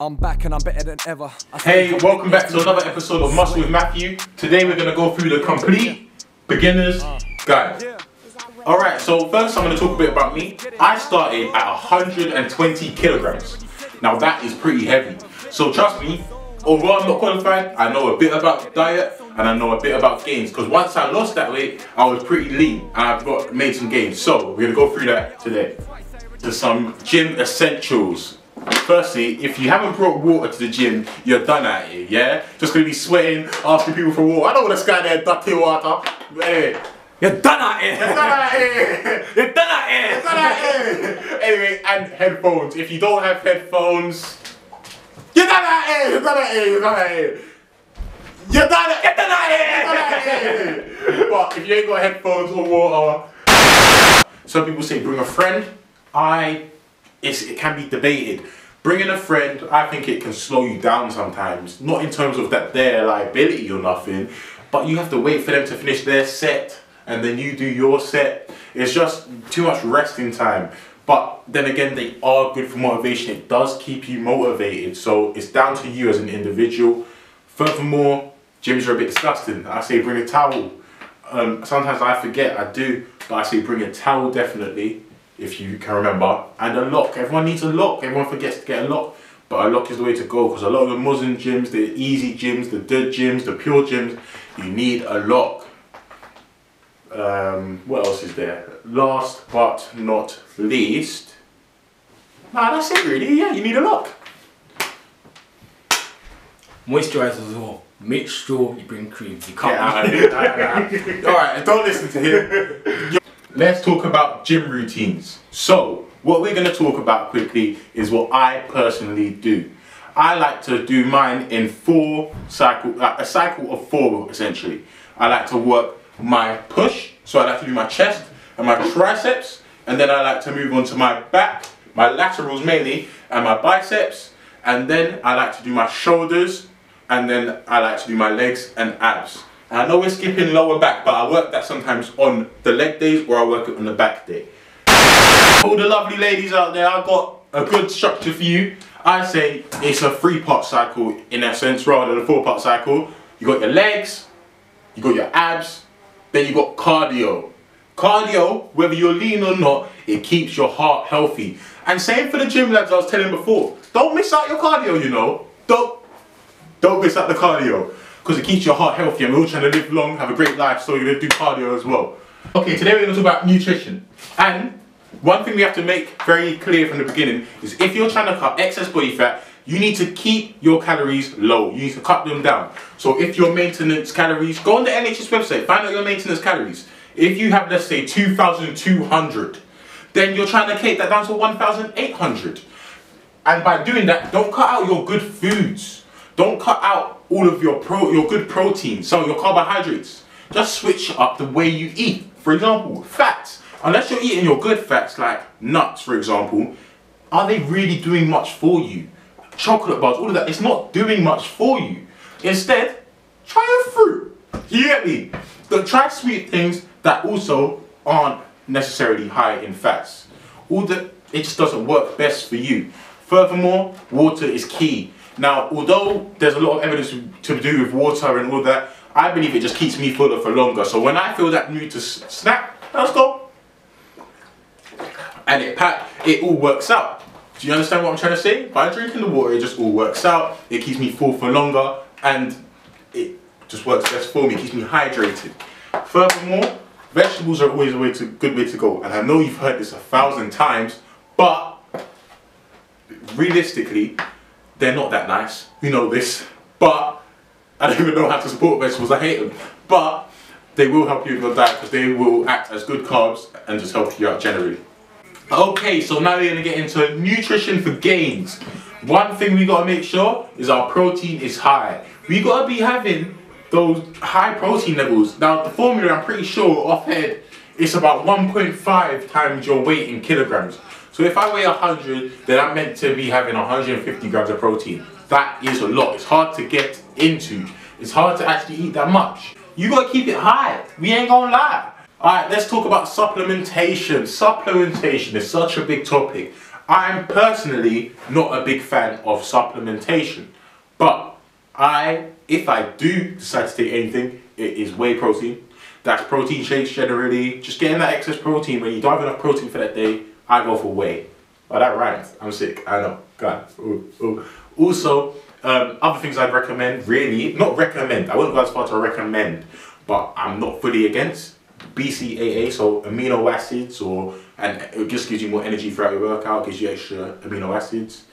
I'm back and I'm better than ever. Hey, welcome back to another episode of Muscle with Matthew. Today we're going to go through the complete beginner's guide. Alright, so first I'm going to talk a bit about me. I started at 120 kilograms. Now that is pretty heavy. So trust me, although I'm not qualified, I know a bit about diet and I know a bit about gains. Because once I lost that weight, I was pretty lean and I've made some gains. So we're going to go through that today. There's some gym essentials. Firstly, if you haven't brought water to the gym, you're done at it, yeah? Just gonna be sweating, asking people for water. I don't want to sky there, dirty water. Hey, you're done at it! You're done at it! You're done at it! You're done at it! Anyway, and headphones. If you don't have headphones, you're done at it! You're done at it! You're done at it! You're done at it! You're done at it! But if you ain't got headphones or water, some people say bring a friend. It can be debated. Bringing a friend, I think it can slow you down sometimes. Not in terms of that they're liability or nothing, but you have to wait for them to finish their set and then you do your set. It's just too much resting time. But then again, they are good for motivation. It does keep you motivated. So it's down to you as an individual. Furthermore, gyms are a bit disgusting. I say bring a towel. Sometimes I forget, I do, but I say bring a towel definitely. If you can remember, and a lock. Everyone needs a lock. Everyone forgets to get a lock, but a lock is the way to go because a lot of the Muslim gyms, the easy gyms, the dirt gyms, the pure gyms, you need a lock. What else is there? Last but not least, that's it really. Yeah, you need a lock. Moisturize as well. Make sure you bring cream. You can't. Alright, don't listen to him. Let's talk about gym routines. So, what we're going to talk about quickly is what I personally do. I like to do mine in a cycle of 4 essentially. I like to work my push, so I like to do my chest and my triceps, and then I like to move on to my back, my laterals mainly, and my biceps, and then I like to do my shoulders, and then I like to do my legs and abs. I know we're skipping lower back, but I work that sometimes on the leg days or I work it on the back day. All the lovely ladies out there, I've got a good structure for you. I say it's a 3-part cycle in essence rather than a 4-part cycle. You got your legs, you got your abs, then you got cardio. Cardio, whether you're lean or not, it keeps your heart healthy. And same for the gym lads I was telling before. Don't miss out your cardio, you know. Don't miss out the cardio. Because it keeps your heart healthy and we're all trying to live long, have a great life, so you're going to do cardio as well. Okay, today we're going to talk about nutrition. And one thing we have to make very clear from the beginning is if you're trying to cut excess body fat, you need to keep your calories low. You need to cut them down. So if your maintenance calories, go on the NHS website, find out your maintenance calories. If you have, let's say, 2,200, then you're trying to take that down to 1,800. And by doing that, don't cut out your good foods. Don't cut out all of your good protein, some of your carbohydrates. Just switch up the way you eat. For example, fats. Unless you're eating your good fats like nuts, for example, are they really doing much for you? Chocolate bars, all of that, it's not doing much for you. Instead, try a fruit. You get me? Try sweet things that also aren't necessarily high in fats. It just doesn't work best for you. Furthermore, water is key. Now, although there's a lot of evidence to do with water and all that, I believe it just keeps me fuller for longer. So when I feel that need to snack, let's go. And it all works out. Do you understand what I'm trying to say? By drinking the water, it just all works out. It keeps me full for longer and it just works best for me. It keeps me hydrated. Furthermore, vegetables are always a good way to go. And I know you've heard this 1,000 times, but realistically, they're not that nice, you know this, but I don't even know how to support vegetables, I hate them, but they will help you with your diet because they will act as good carbs and just help you out generally. Okay, so now we're going to get into nutrition for gains. One thing we got to make sure is our protein is high. We got to be having those high protein levels. Now the formula, I'm pretty sure off head, it's about 1.5 times your weight in kilograms. So if I weigh 100, then I'm meant to be having 150 grams of protein. That is a lot. It's hard to get into. It's hard to actually eat that much. You gotta keep it high. We ain't gonna lie. Alright, let's talk about supplementation. Supplementation is such a big topic. I'm personally not a big fan of supplementation, but if I do decide to take anything, it is whey protein. That's protein shakes generally. Just getting that excess protein when you don't have enough protein for that day, I go for whey. Oh, that rhymes. I'm sick. I know. God. Ooh, ooh. Also, other things I'd recommend, really, not recommend, I wouldn't go as far to recommend, but I'm not fully against BCAA, so amino acids, and it just gives you more energy throughout your workout, gives you extra amino acids.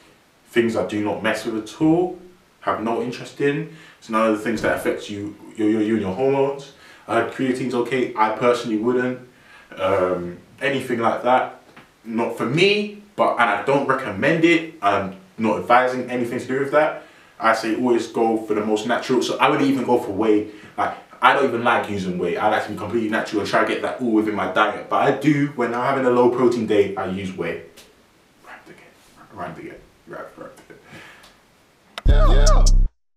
Things I do not mess with at all, have no interest in. It's none of the things that affects you and your hormones. Creatine's okay, I personally wouldn't. Anything like that, not for me, and I don't recommend it. I'm not advising anything to do with that. I say always go for the most natural, so I would even go for whey. Like, I don't even like using whey. I like to be completely natural and try to get that all within my diet. But I do, when I'm having a low protein day, I use whey. Rhymed again.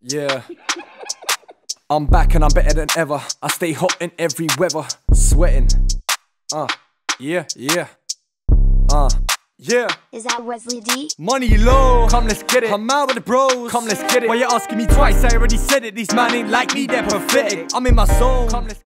Yeah. I'm back and I'm better than ever. I stay hot in every weather. Sweating. Yeah. Yeah. Is that Wesley D? Money low, come let's get it. I'm out with the bros, come let's get it. Why you asking me twice? I already said it. These man ain't like me, they're pathetic. I'm in my zone. Come let's